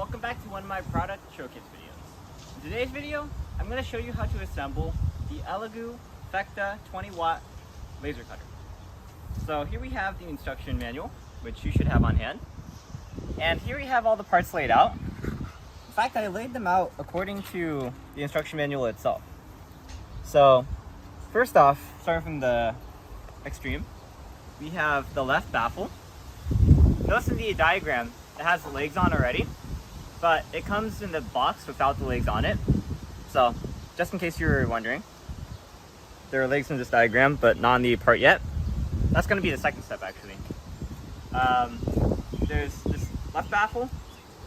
welcome back to one of my product showcase videos. In today's video, I'm going to show you how to assemble the ELEGOO Phecda 20W laser cutter. So here we have the instruction manual, which you should have on hand. And here we have all the parts laid out. In fact, I laid them out according to the instruction manual itself. So first off, starting from the extreme, we have the left baffle. Notice in the diagram, it has the legs on already, but it comes in the box without the legs on it. So just in case you were wondering, there are legs in this diagram, but not on the part yet. That's going to be the second step, actually. There's this left baffle,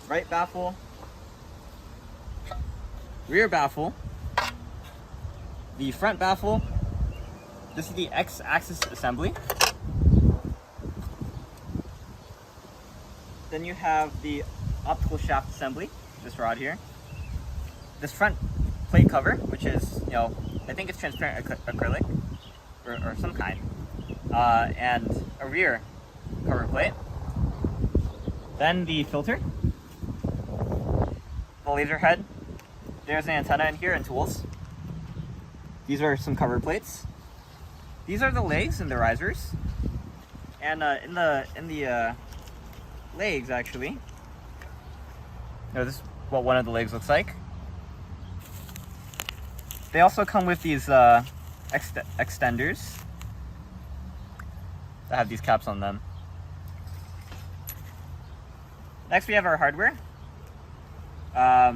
right baffle, rear baffle, the front baffle. This is the X-axis assembly. Then you have the optical shaft assembly, this rod here. This front plate cover, which is, I think it's transparent acrylic or some kind. And a rear cover plate. Then the filter, the laser head. There's an antenna in here and tools. These are some cover plates. These are the legs and the risers. And in the legs, actually, this is what one of the legs looks like. They also come with these extenders that have these caps on them. Next, we have our hardware. I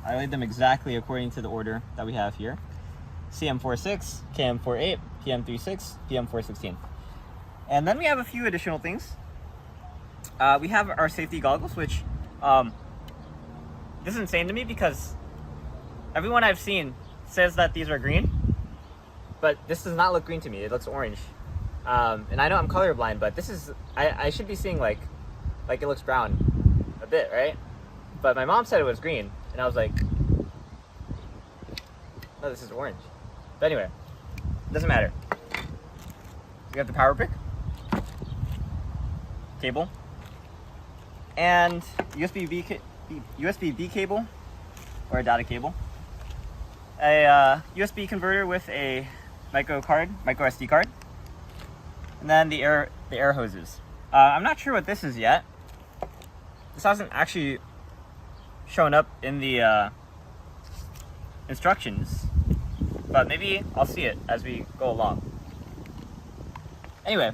laid them exactly according to the order that we have here. CM46, KM48, PM36, PM416. And then we have a few additional things. We have our safety goggles, which this is insane to me because everyone I've seen says that these are green, but this does not look green to me. It looks orange. And I know I'm colorblind, but this is, I should be seeing like it looks brown a bit, right? But my mom said it was green, and I was like, no, this is orange. But anyway, doesn't matter. We have the power brick, cable, and USB-B cable, or a data cable, a USB converter with a micro SD card, and then the air hoses. I'm not sure what this is yet. This hasn't actually shown up in the instructions, but maybe I'll see it as we go along. Anyway,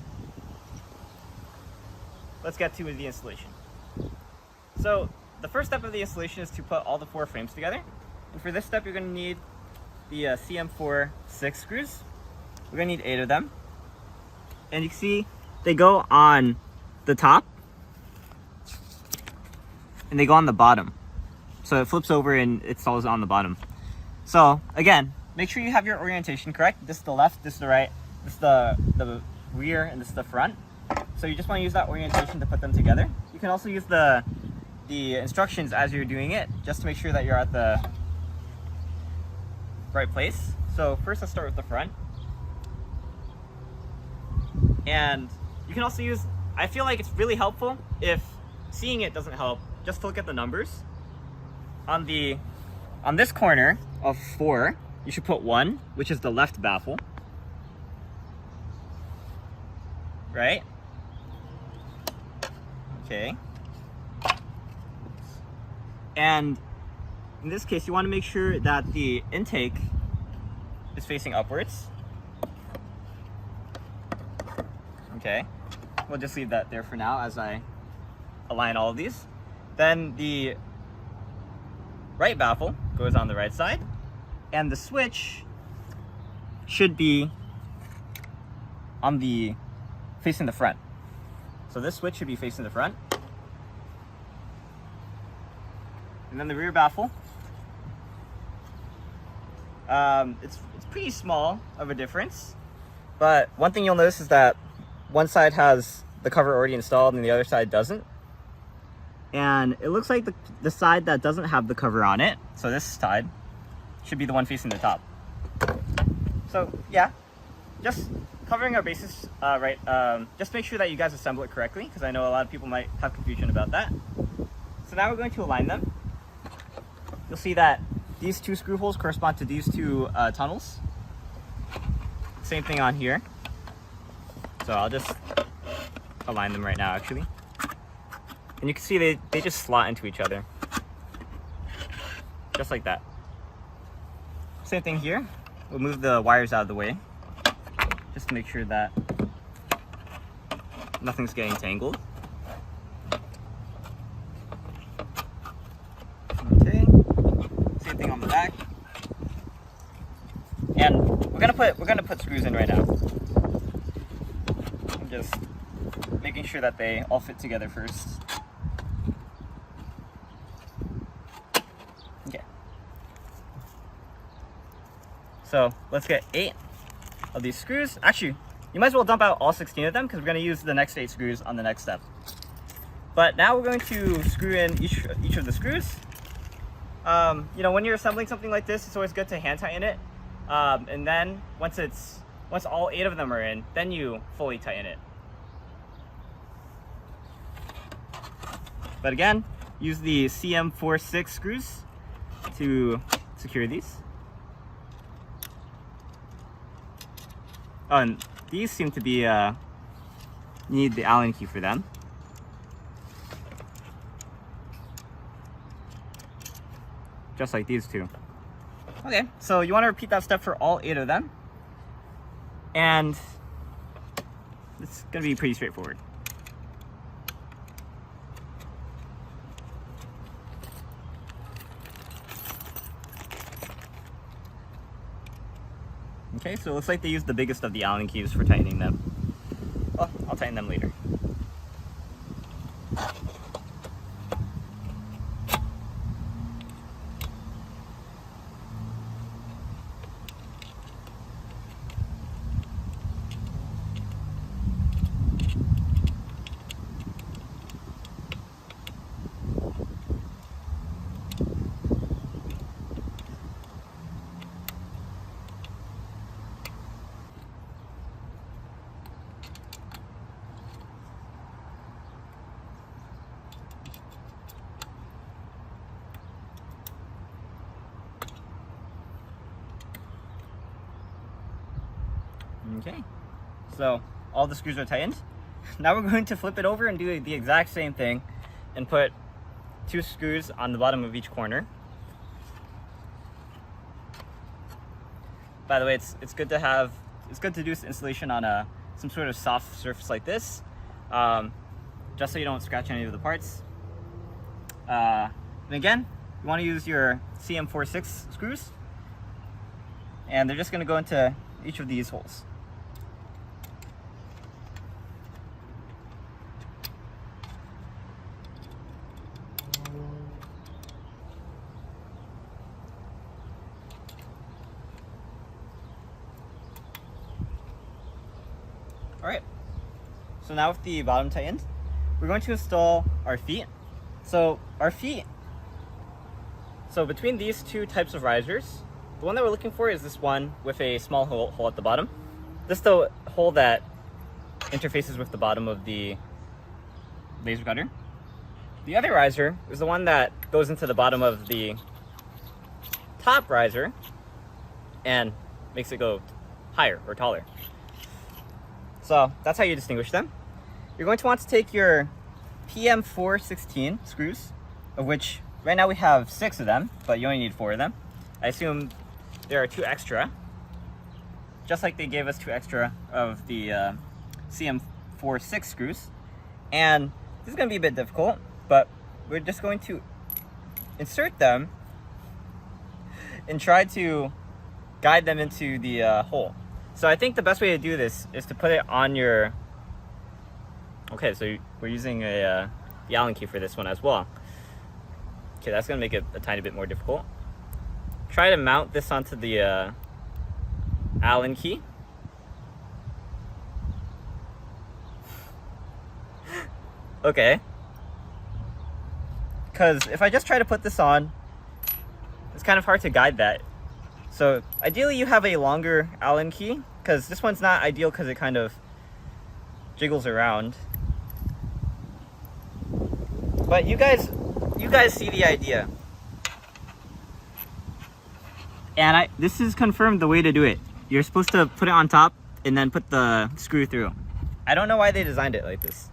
let's get to the installation. So the first step of the installation is to put all the 4 frames together. And for this step, you're going to need the CM4 6 screws. We're going to need 8 of them. And you can see they go on the top and they go on the bottom. So it flips over and it installs on the bottom. So again, make sure you have your orientation correct. This is the left, this is the right, this is the rear, and this is the front. So you just want to use that orientation to put them together. You can also use the instructions as you're doing it, just to make sure that you're at the right place. So first, let's start with the front. And you can also use, I feel like it's really helpful if seeing it doesn't help, just to look at the numbers. On this corner of 4, you should put 1, which is the left baffle. Right? Okay. And in this case, you want to make sure that the intake is facing upwards. Okay. We'll just leave that there for now as I align all of these. Then the right baffle goes on the right side, and the switch should be on facing the front. So this switch should be facing the front. And then the rear baffle. It's pretty small of a difference, but one thing you'll notice is that one side has the cover already installed and the other side doesn't. And it looks like the side that doesn't have the cover on it, so this side, should be the one facing the top. So yeah, just covering our bases right. Just make sure that you guys assemble it correctly, because I know a lot of people might have confusion about that. So now we're going to align them. You'll see that these two screw holes correspond to these two tunnels. Same thing on here. So I'll just align them right now actually. And you can see they just slot into each other. Just like that. Same thing here. We'll move the wires out of the way just to make sure that nothing's getting tangled. Okay. Same thing on the back. And we're gonna put screws in right now. I'm just making sure that they all fit together first. Okay. So let's get 8 of these screws. Actually, you might as well dump out all 16 of them because we're going to use the next 8 screws on the next step. But now we're going to screw in each of the screws. You know, when you're assembling something like this, it's always good to hand tighten it. And then once all 8 of them are in, then you fully tighten it. But again, use the CM46 screws to secure these. Oh, and these seem to be, you need the Allen key for them. Just like these two. Okay, so you want to repeat that step for all 8 of them. And it's going to be pretty straightforward. Okay, so it looks like they used the biggest of the Allen keys for tightening them. Well, I'll tighten them later. Okay, so all the screws are tightened. Now we're going to flip it over and do the exact same thing and put 2 screws on the bottom of each corner. By the way, it's good to do this installation on some sort of soft surface like this, just so you don't scratch any of the parts. And again, you want to use your CM46 screws, and they're just going to go into each of these holes. Alright, so now with the bottom tightened, we're going to install our feet. So between these 2 types of risers, the one that we're looking for is this one with a small hole at the bottom. This is the hole that interfaces with the bottom of the laser cutter. The other riser is the one that goes into the bottom of the top riser and makes it go higher or taller. So that's how you distinguish them. You're going to want to take your PM416 screws, of which right now we have 6 of them, but you only need 4 of them. I assume there are 2 extra, just like they gave us 2 extra of the CM46 screws. And this is going to be a bit difficult, but we're just going to insert them and try to guide them into the hole. So I think the best way to do this is to put it on your... Okay, so we're using the Allen key for this one as well. Okay, that's going to make it a tiny bit more difficult. Try to mount this onto the Allen key. Okay. Because if I just try to put this on, it's kind of hard to guide that. So ideally you have a longer Allen key, because this one's not ideal because it kind of jiggles around. But you guys you guys see the idea. And this is confirmed the way to do it. You're supposed to put it on top and then put the screw through. I don't know why they designed it like this.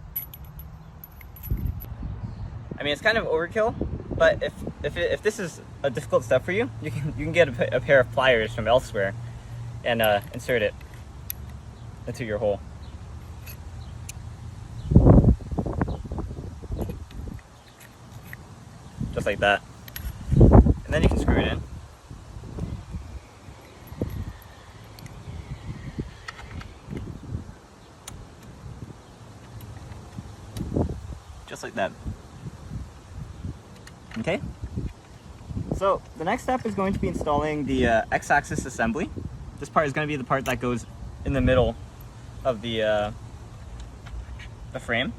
I mean, it's kind of overkill, but if this is a difficult step for you, you can get a pair of pliers from elsewhere and insert it into your hole. Just like that. And then you can screw it in. Just like that. Okay? So the next step is going to be installing the X-axis assembly. This part is going to be the part that goes in the middle of the frame.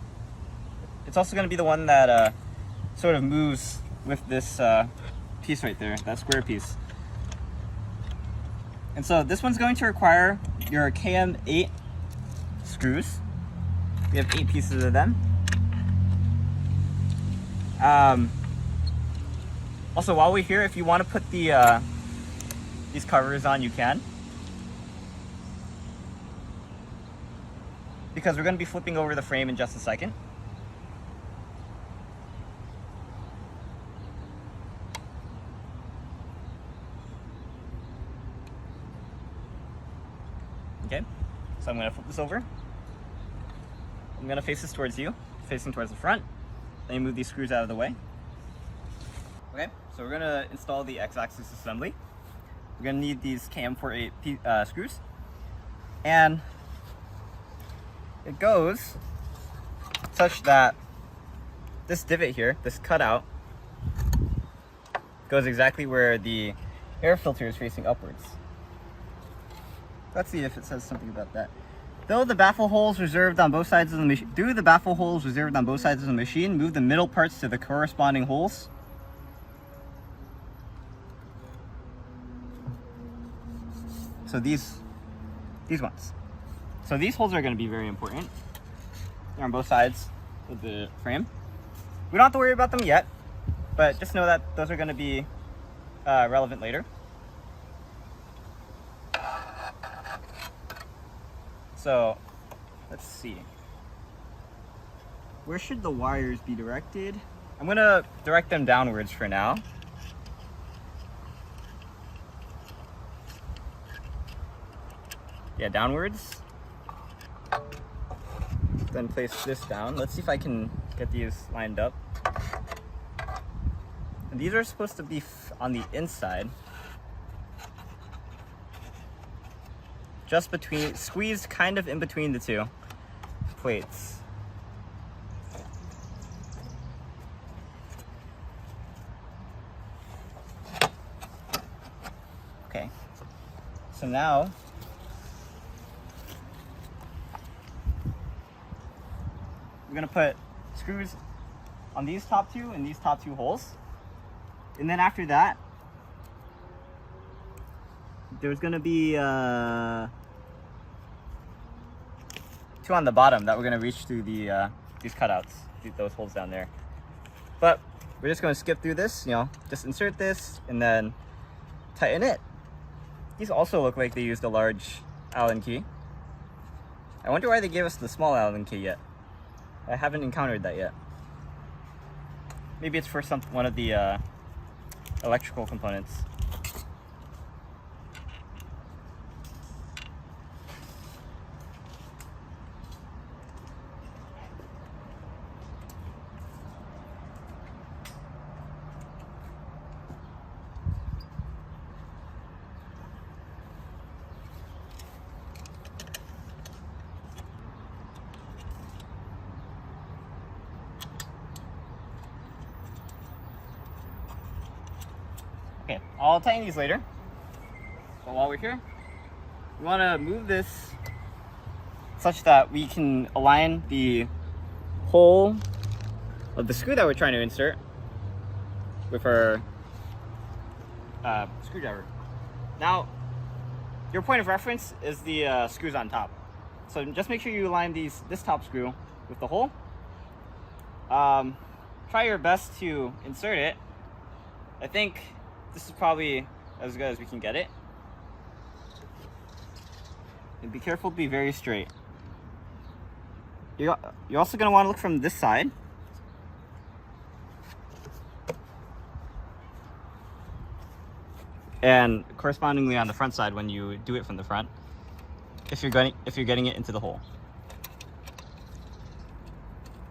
It's also going to be the one that sort of moves with this piece right there, that square piece. And so this one's going to require your KM8 screws. We have 8 pieces of them. Also, while we're here, if you want to put the these covers on, you can. Because we're going to be flipping over the frame in just a second. Okay, so I'm going to flip this over. I'm going to face this towards you, facing towards the front. Then you move these screws out of the way. Okay, so we're going to install the X-axis assembly. We're going to need these KM48 screws. And it goes such that this divot here, this cutout, goes exactly where the air filter is facing upwards. Let's see if it says something about that. Through the baffle holes reserved on both sides of the machine, move the middle parts to the corresponding holes. So these ones. So these holes are going to be very important. They're on both sides of the frame. We don't have to worry about them yet, but just know that those are going to be relevant later. So let's see. Where should the wires be directed? I'm going to direct them downwards for now. Yeah, downwards. Then place this down. Let's see if I can get these lined up. And these are supposed to be on the inside. Just between, squeezed kind of in between the two plates. Okay, so now we're gonna put screws on these top two and these top two holes. And then after that, there's gonna be two on the bottom that we're gonna reach through the these cutouts, those holes down there. But we're just gonna skip through this, you know, just insert this and then tighten it. These also look like they used a large Allen key. I wonder why they gave us the small Allen key yet. I haven't encountered that yet. Maybe it's for one of the electrical components. Okay, I'll tighten these later. But while we're here, we want to move this such that we can align the hole of the screw that we're trying to insert with our screwdriver. Now, your point of reference is the screws on top. So just make sure you align this top screw with the hole. try your best to insert it. I think this is probably as good as we can get it. And be careful to be very straight. You're also going to want to look from this side. And correspondingly on the front side when you do it from the front, if you're getting it into the hole.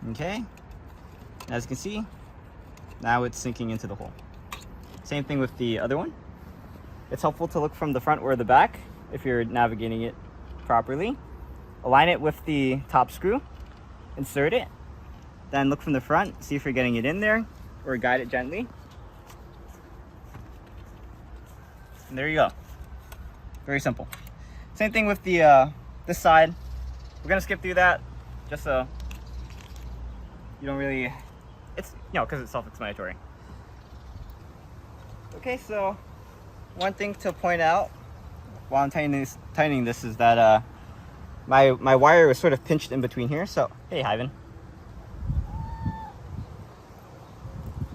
Okay, as you can see, now it's sinking into the hole. Same thing with the other one. It's helpful to look from the front or the back if you're navigating it properly. Align it with the top screw, insert it, then look from the front, see if you're getting it in there, or guide it gently. And there you go. Very simple. Same thing with the this side. We're gonna skip through that just so you don't really, it's, because it's self-explanatory. Okay, so one thing to point out while I'm tightening this is that my wire was sort of pinched in between here. So hey, Ivan.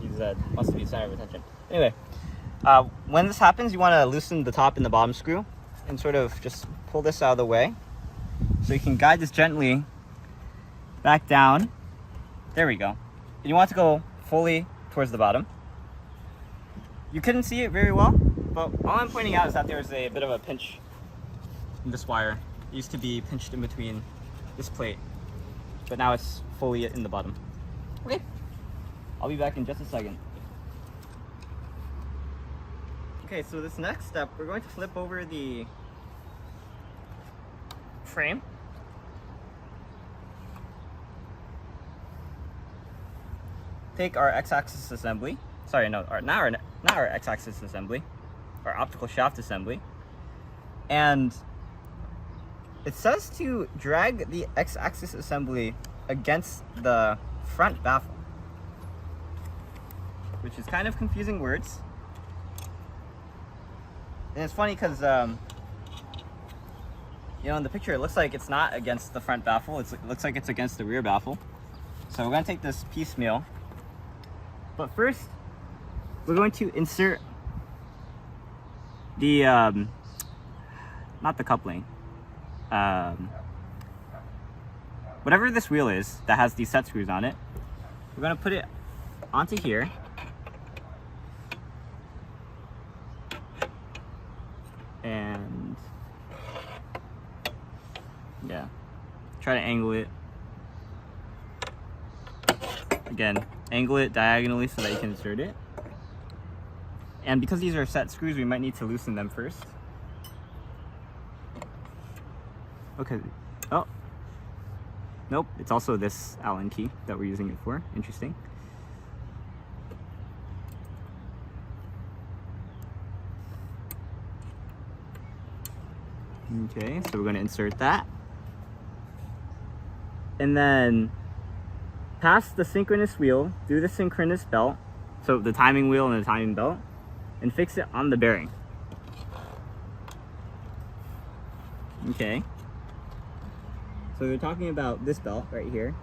He's wants to be the center of attention. Anyway. When this happens, you want to loosen the top and the bottom screw and sort of just pull this out of the way so you can guide this gently back down. There we go. And you want to go fully towards the bottom. You couldn't see it very well, but all I'm pointing out is that there's a bit of a pinch in this wire. It used to be pinched in between this plate, but now it's fully in the bottom. Okay, I'll be back in just a second. Okay, so this next step, we're going to flip over the frame. Take our x-axis assembly. Sorry, no, not our x-axis assembly, our optical shaft assembly. And it says to drag the x-axis assembly against the front baffle, which is kind of confusing words. And it's funny because, in the picture it looks like it's not against the front baffle. It looks like it's against the rear baffle. So we're going to take this piecemeal. But first, we're going to insert the, not the coupling. Whatever this wheel is that has these set screws on it, we're going to put it onto here. And yeah, try to angle it. Again, angle it diagonally so that you can insert it. And because these are set screws, we might need to loosen them first. Okay. Oh. Nope, it's also this Allen key that we're using it for. Interesting. Okay, so we're going to insert that. And then pass the synchronous wheel through the synchronous belt, so the timing wheel and the timing belt, and fix it on the bearing. Okay. So we're talking about this belt right here.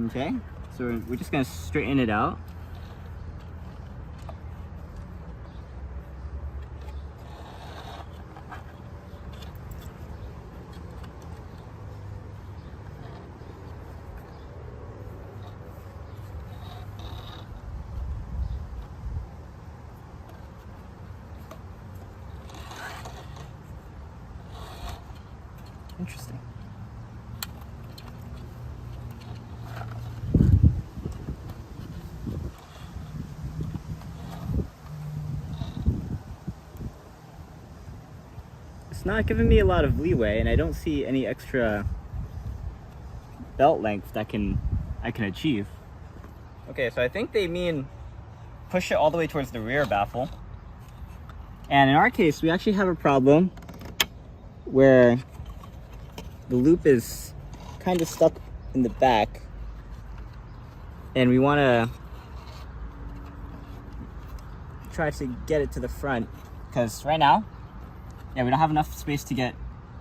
Okay, so we're just going to straighten it out. Interesting. It's not giving me a lot of leeway, and I don't see any extra belt length that I can achieve. Okay, so I think they mean push it all the way towards the rear baffle. And in our case, we actually have a problem where the loop is kind of stuck in the back, and we want to try to get it to the front, because right now yeah, we don't have enough space to get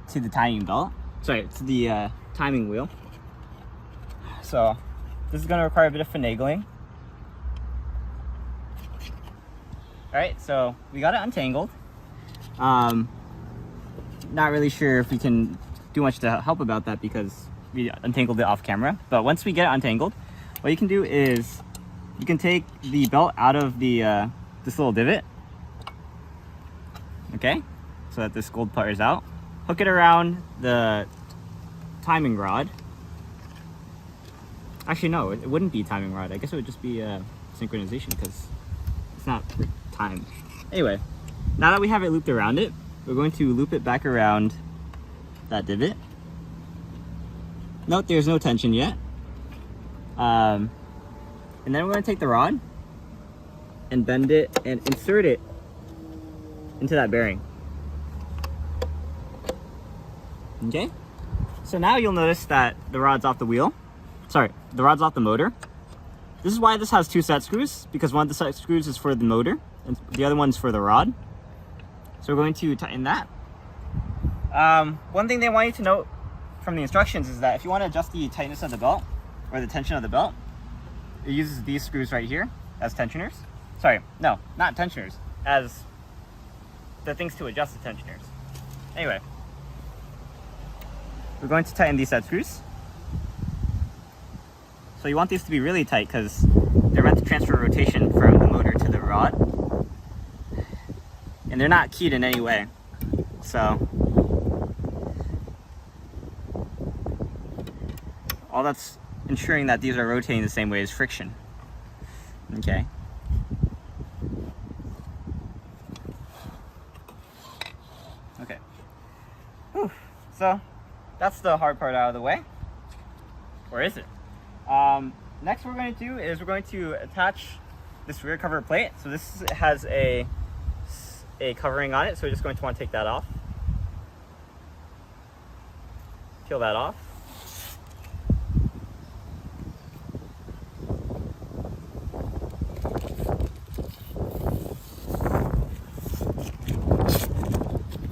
to the timing belt. Sorry, to the timing wheel. So this is going to require a bit of finagling. Alright, so we got it untangled. Not really sure if we can do much to help about that because we untangled it off camera. But once we get it untangled, what you can do is you can take the belt out of the this little divot. Okay, so that this gold part is out. Hook it around the timing rod. Actually, no, it wouldn't be timing rod. I guess it would just be synchronization because it's not for time. Anyway, now that we have it looped around it, we're going to loop it back around that divot. Note there's no tension yet. And then we're going to take the rod and bend it and insert it into that bearing. Okay, so now you'll notice that the rod's off the wheel. Sorry, the rod's off the motor. This is why this has two set screws, because one of the set screws is for the motor and the other one's for the rod. So we're going to tighten that. One thing they want you to note from the instructions is that if you want to adjust the tightness of the belt or the tension of the belt, it uses these screws right here as tensioners. Sorry, no, not tensioners, as the things to adjust the tensioners. Anyway, we're going to tighten these set screws. So you want these to be really tight because they're meant to transfer rotation from the motor to the rod. And they're not keyed in any way. So all that's ensuring that these are rotating the same way is friction. Okay. Okay. Whew. So that's the hard part out of the way. Or is it? Next what we're going to do is we're going to attach this rear cover plate. So this has a covering on it, so we're just going to want to take that off. Peel that off.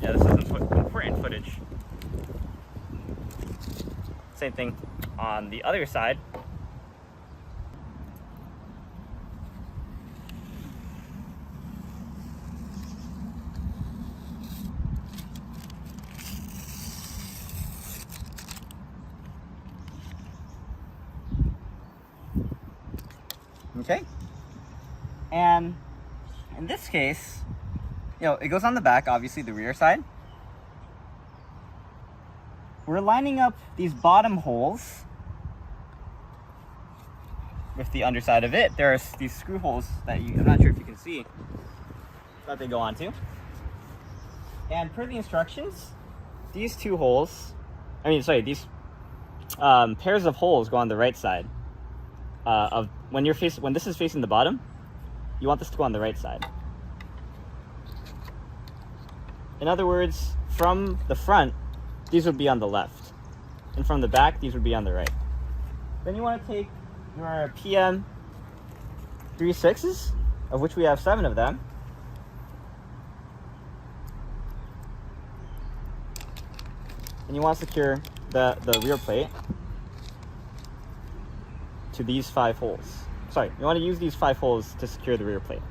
Yeah, this is important footage. Same thing on the other side. Okay, and in this case, it goes on the back, obviously the rear side. We're lining up these bottom holes with the underside of it. There's these screw holes that I'm not sure if you can see, that they go onto. And per the instructions, these two holes, these pairs of holes go on the right side. When this is facing the bottom, you want this to go on the right side. In other words, from the front, these would be on the left, and from the back, these would be on the right. Then you want to take your PM 3/6s, of which we have 7 of them, and you want to secure the rear plate to these 5 holes. Sorry, you want to use these 5 holes to secure the rear plate.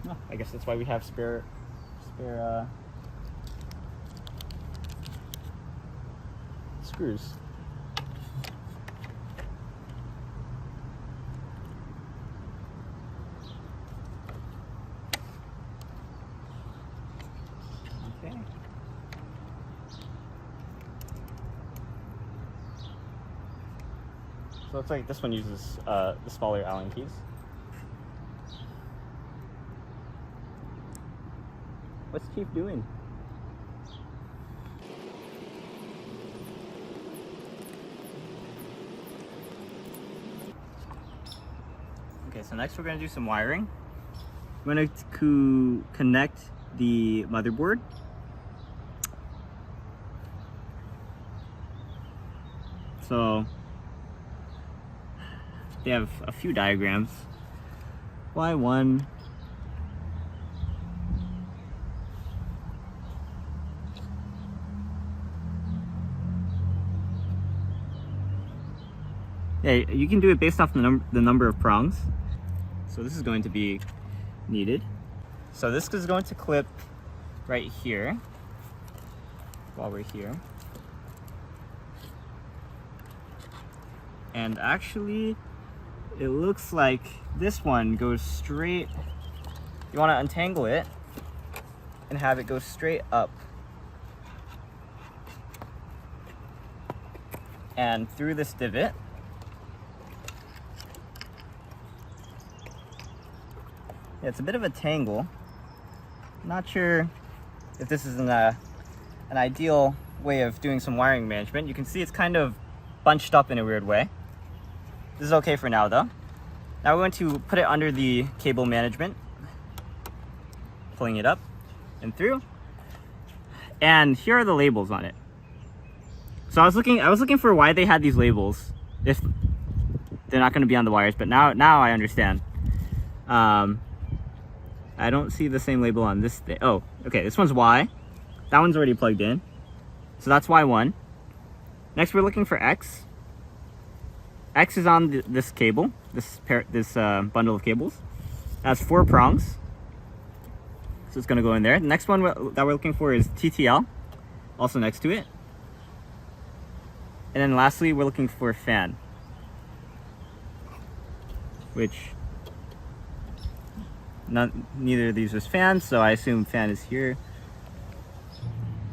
Oh, I guess that's why we have spare screws. Okay. So it looks like this one uses the smaller Allen keys. What's Chief doing? Okay, so next we're going to do some wiring. I'm going to connect the motherboard. So they have a few diagrams. Why 1, Yeah, you can do it based off the number of prongs. So this is going to be needed. So this is going to clip right here while we're here. And actually, it looks like this one goes straight. You want to untangle it and have it go straight up and through this divot. Yeah, it's a bit of a tangle. Not sure if this is an ideal way of doing some wiring management. You can see it's kind of bunched up in a weird way. This is okay for now though. Now we're going to put it under the cable management, pulling it up and through. And here are the labels on it. So I was looking for why they had these labels if they're not going to be on the wires, but now I understand. I don't see the same label on this thing. Oh, okay, this one's Y. That one's already plugged in. So that's Y1. Next we're looking for X. X is on this cable, this bundle of cables. It has 4 prongs. So it's gonna go in there. The next one that we're looking for is TTL, also next to it. And then lastly, we're looking for fan, which neither of these was fans, so I assume fan is here.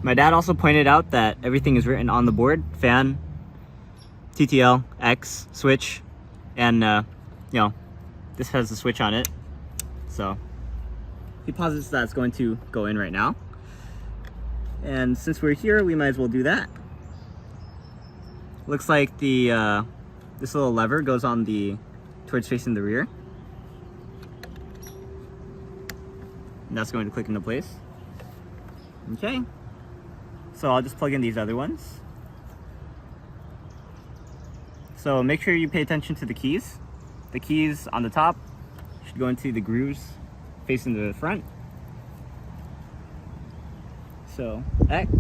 My dad also pointed out that everything is written on the board: fan, TTL, X, switch, and you know, this has the switch on it. So he posits that's going to go in right now. And since we're here, we might as well do that. Looks like the this little lever goes on towards facing the rear. And that's going to click into place. Okay. So I'll just plug in these other ones. So make sure you pay attention to the keys. The keys on the top should go into the grooves facing the front. So X,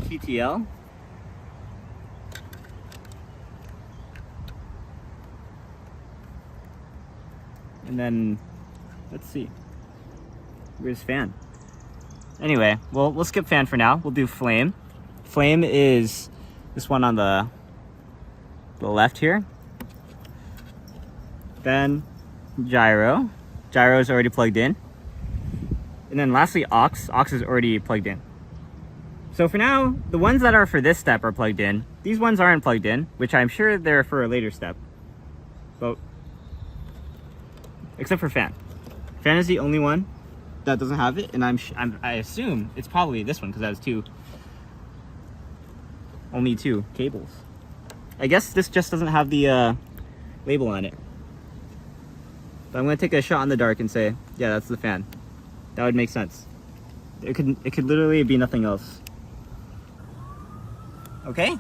TTL, and then let's see, where's fan? Anyway, we'll skip fan for now. We'll do flame. Flame is this one on the left here. Then gyro. Gyro is already plugged in. And then lastly, aux. Aux is already plugged in. So for now, the ones that are for this step are plugged in. These ones aren't plugged in, which I'm sure they're for a later step. But except for fan. Fan is the only one that doesn't have it, and I assume it's probably this one because that has only two cables. I guess this just doesn't have the label on it. But I'm gonna take a shot in the dark and say, yeah, that's the fan. That would make sense. It could literally be nothing else. Okay.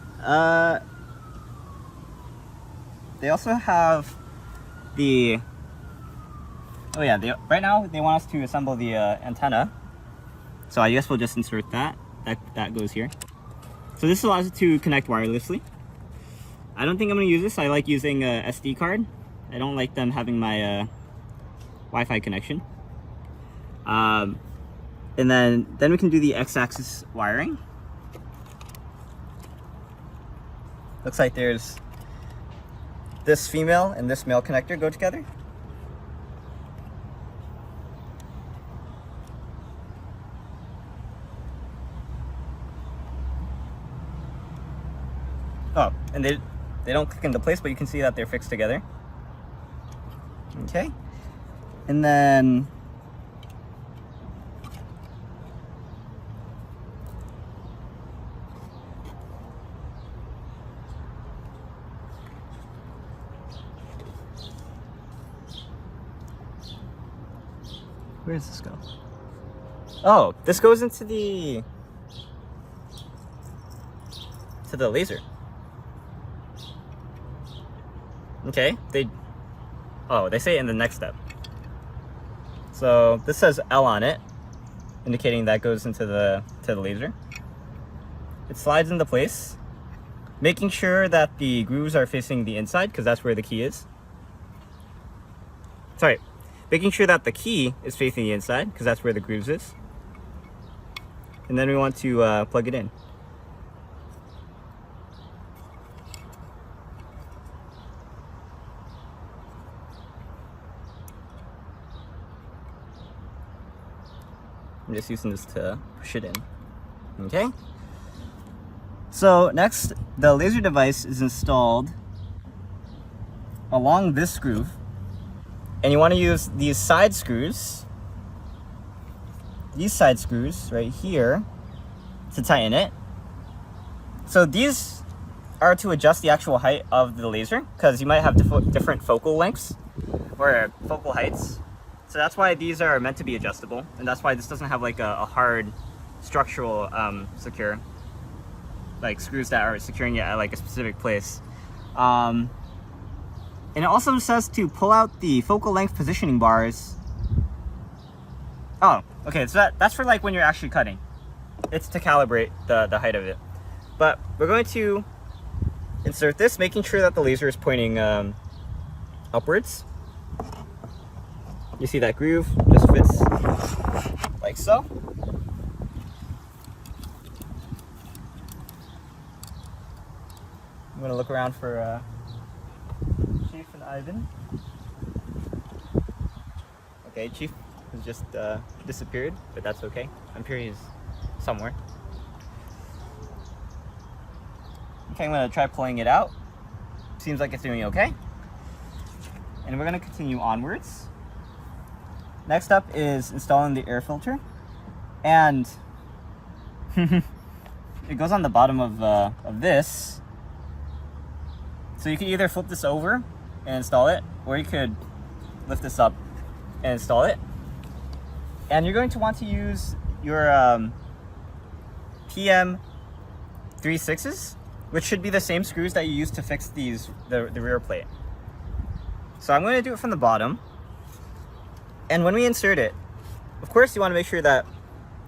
They also have the. Oh yeah, right now they want us to assemble the antenna. So I guess we'll just insert that. That goes here. So this allows it to connect wirelessly. I don't think I'm gonna use this. I like using a SD card. I don't like them having my Wi-Fi connection. And then we can do the X-axis wiring. Looks like there's this female and this male connector go together. Oh, and they don't click into place, but you can see that they're fixed together. Okay. And then where does this go? Oh, this goes into the laser. Okay, they say it in the next step. So this says L on it, indicating that goes into the laser. It slides into place, making sure that the grooves are facing the inside, because that's where the key is. Sorry, making sure that the key is facing the inside, because that's where the grooves is. And then we want to plug it in. I'm just using this to push it in. Okay? So next, the laser device is installed along this groove. And you want to use these side screws right here to tighten it. So these are to adjust the actual height of the laser, because you might have different focal lengths or focal heights. So that's why these are meant to be adjustable, and that's why this doesn't have like a hard structural secure, like screws that are securing it at like a specific place. And it also says to pull out the focal length positioning bars. Oh, okay, so that's for like when you're actually cutting. It's to calibrate the height of it. But we're going to insert this, making sure that the laser is pointing upwards. You see that groove just fits like so. I'm gonna look around for Chief and Ivan. Okay, Chief has just disappeared, but that's okay. I'm sure he's somewhere. Okay, I'm gonna try pulling it out. Seems like it's doing okay. And we're gonna continue onwards. Next up is installing the air filter, and it goes on the bottom of this. So you can either flip this over and install it, or you could lift this up and install it. And you're going to want to use your PM 3/6s, which should be the same screws that you use to fix the rear plate. So I'm going to do it from the bottom. And when we insert it, of course you want to make sure that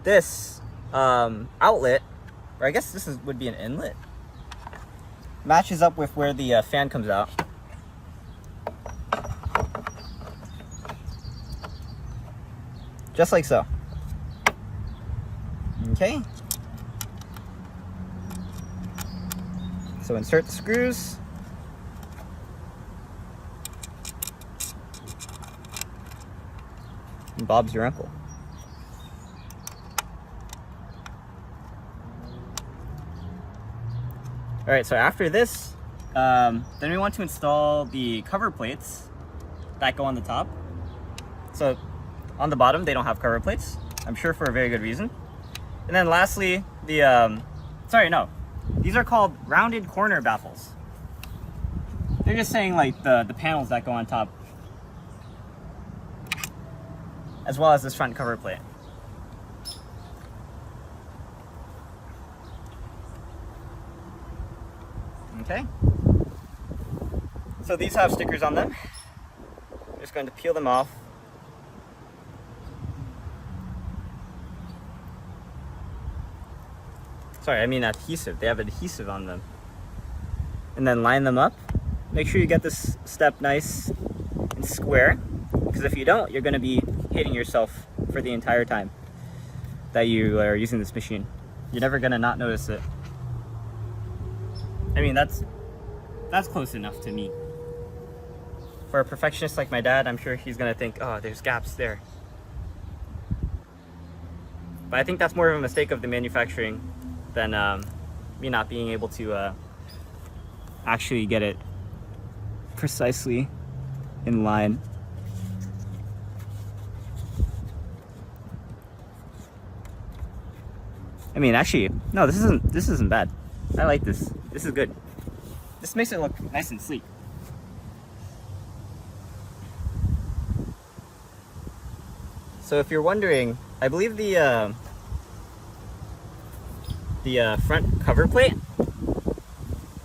this outlet, or I guess this would be an inlet, matches up with where the fan comes out. Just like so. Okay. So insert the screws. And Bob's your uncle. All right, so after this, then we want to install the cover plates that go on the top. So on the bottom, they don't have cover plates, I'm sure for a very good reason. And then lastly, the, these are called rounded corner baffles. They're just saying like the panels that go on top, as well as this front cover plate. Okay. So these have stickers on them. I'm just going to peel them off. Sorry, I mean adhesive. They have adhesive on them. And then line them up. Make sure you get this step nice and square, because if you don't, you're going to be hitting yourself for the entire time that you are using this machine. You're never going to not notice it. I mean, that's close enough to me. For a perfectionist like my dad, I'm sure he's going to think, oh, there's gaps there. But I think that's more of a mistake of the manufacturing than me not being able to actually get it precisely in line. I mean, actually, no, this isn't bad. I like this. This is good. This makes it look nice and sleek. So if you're wondering, I believe the front cover plate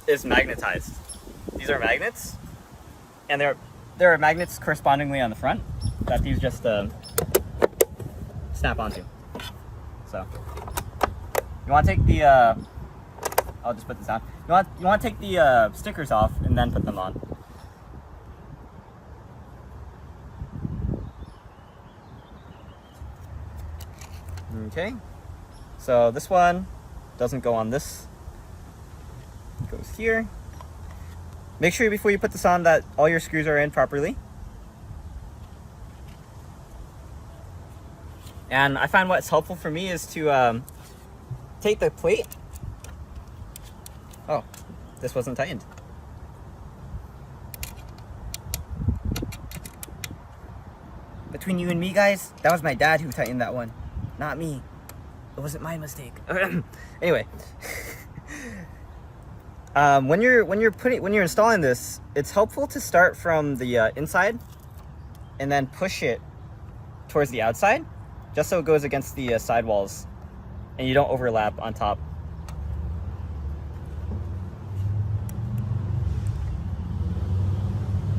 is magnetized. These are magnets, and there are magnets correspondingly on the front that these just snap onto. So you want to take the I'll just put this down. You want to take the stickers off and then put them on. Okay, so this one doesn't go on this. It goes here. Make sure before you put this on that all your screws are in properly. And I find what's helpful for me is to take the plate. Oh, this wasn't tightened. Between you and me, guys, that was my dad who tightened that one, not me. It wasn't my mistake. Anyway, when you're installing this, it's helpful to start from the inside and then push it towards the outside, just so it goes against the side walls and you don't overlap on top.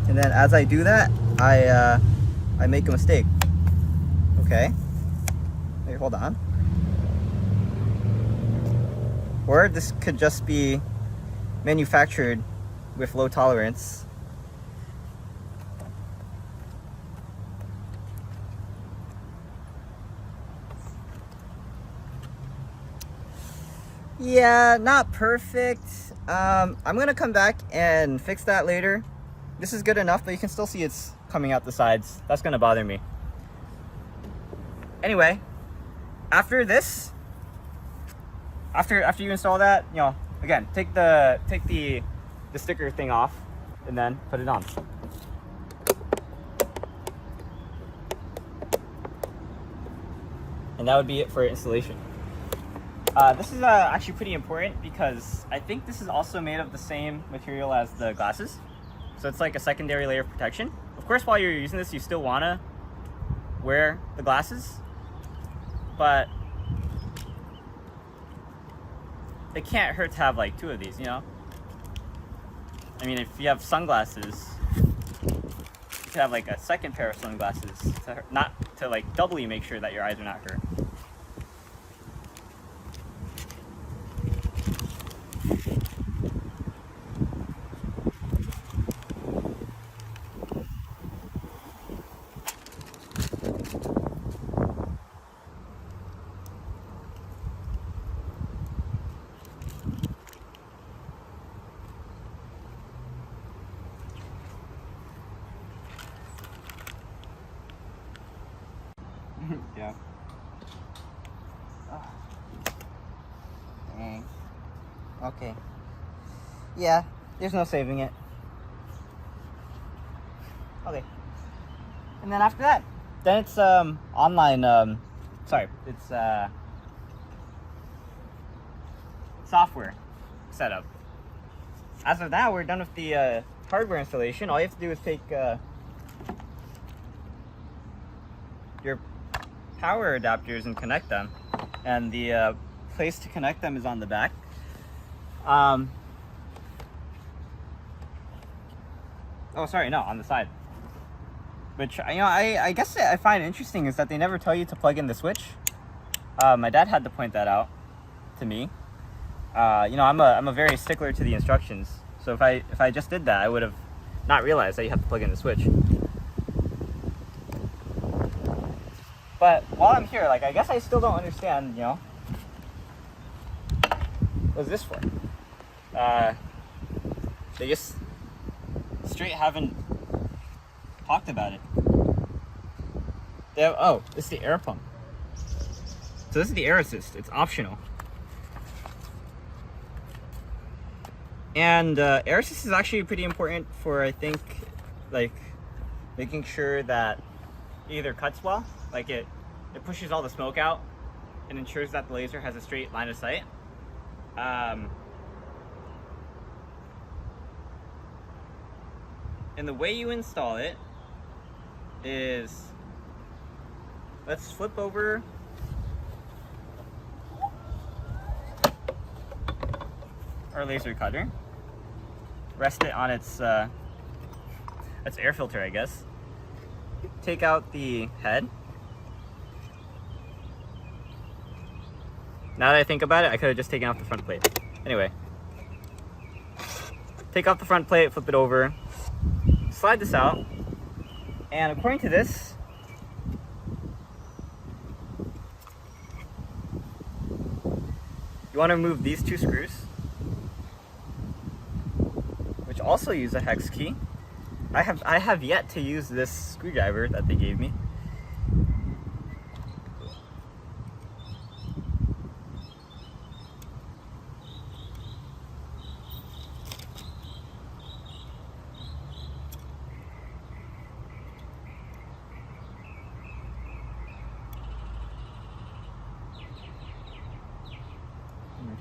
And then as I do that, I make a mistake. Okay. Wait, hold on. Or this could just be manufactured with low tolerance. Yeah, not perfect. I'm gonna come back and fix that later. This is good enough, but you can still see it's coming out the sides. That's gonna bother me. Anyway, after this, after you install that, you know, again, take the sticker thing off and then put it on. And that would be it for installation. This is actually pretty important because I think this is also made of the same material as the glasses. So it's like a secondary layer of protection. Of course, while you're using this, you still want to wear the glasses, but it can't hurt to have like two of these, you know? I mean, if you have sunglasses, you could have like a second pair of sunglasses, not to like doubly make sure that your eyes are not hurt. Yeah. Oh. Dang. Okay. Yeah, there's no saving it. Okay. And then after that, then it's online, it's software setup. As of now, we're done with the hardware installation. All you have to do is take your power adapters and connect them, and the place to connect them is on the back. Oh, sorry, no, on the side. Which, you know, I guess I find interesting is that they never tell you to plug in the switch. My dad had to point that out to me. You know, I'm a very stickler to the instructions. So if I just did that, I would have not realized that you have to plug in the switch. But while I'm here, like, I guess I still don't understand, you know, what's this for? They just straight haven't talked about it. They have, oh, this is the air pump. So this is the air assist. It's optional. And air assist is actually pretty important for, I think, like, making sure that it either cuts well, like it pushes all the smoke out and ensures that the laser has a straight line of sight. And the way you install it is, let's flip over our laser cutter, rest it on its air filter, I guess. Take out the head. Now that I think about it, I could have just taken off the front plate. Anyway, take off the front plate, flip it over, slide this out, and according to this, you want to remove these two screws, which also use a hex key. I have yet to use this screwdriver that they gave me.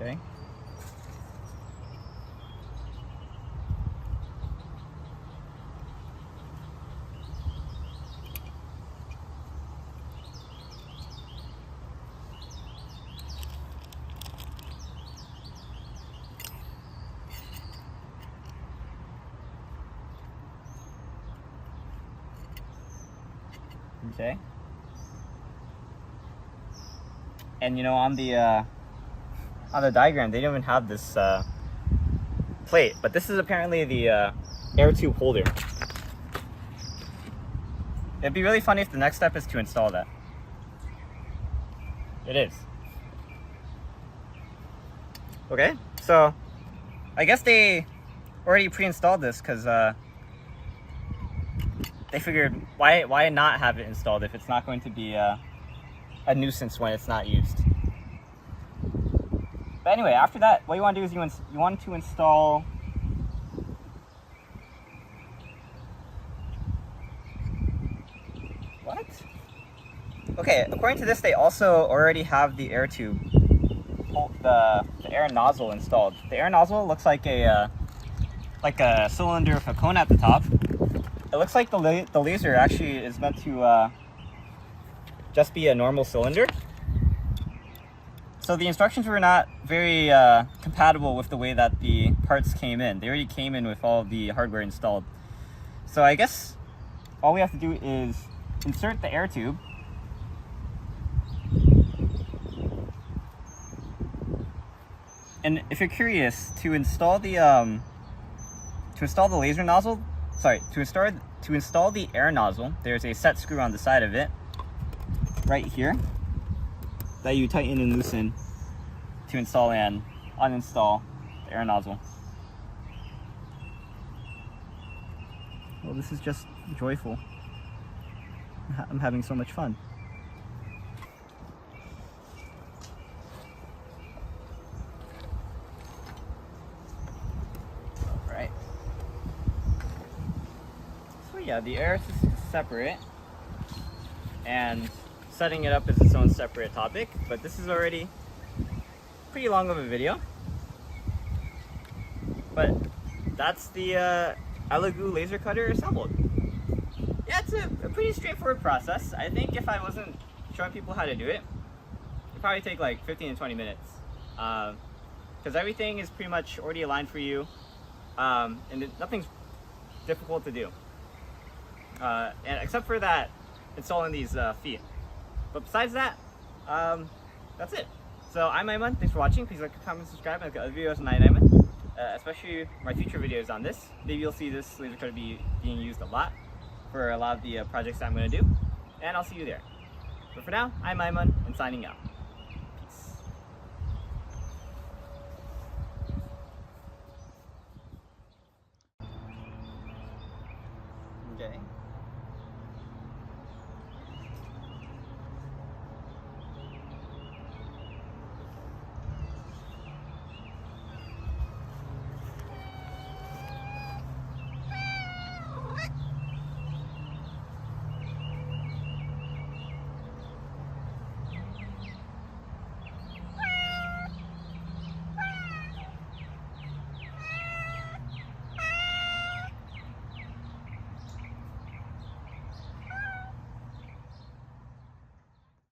Okay. Okay. And you know, on the diagram, they don't even have this plate, but this is apparently the air tube holder. It'd be really funny if the next step is to install that. It is. Okay, so I guess they already pre-installed this because they figured why not have it installed if it's not going to be a nuisance when it's not used. But anyway, after that, what you want to do is you want to install what? Okay, according to this, they also already have the air tube, the air nozzle installed. The air nozzle looks like a cylinder with a cone at the top. It looks like the laser actually is meant to just be a normal cylinder. So the instructions were not very compatible with the way that the parts came in. They already came in with all of the hardware installed. So I guess all we have to do is insert the air tube. And if you're curious, to install the laser nozzle, to install the air nozzle, there's a set screw on the side of it, right here, that you tighten and loosen to install and uninstall the air nozzle. Well, this is just joyful. I'm having so much fun. Alright. So yeah, the air is separate, and setting it up is its own separate topic, but this is already pretty long of a video. But that's the ELEGOO laser cutter assembled. Yeah, it's a pretty straightforward process. I think if I wasn't showing people how to do it, it'd probably take like 15 to 20 minutes. Because everything is pretty much already aligned for you, and nothing's difficult to do. And except for that, installing these feet. But besides that, that's it. So I'm Aiman. Thanks for watching. Please like, comment, subscribe, and look at other videos on EyeOnAiman, especially my future videos on this. Maybe you'll see this laser cutter being used a lot for a lot of the projects that I'm going to do. And I'll see you there. But for now, I'm Aiman, and signing out. Peace. Okay.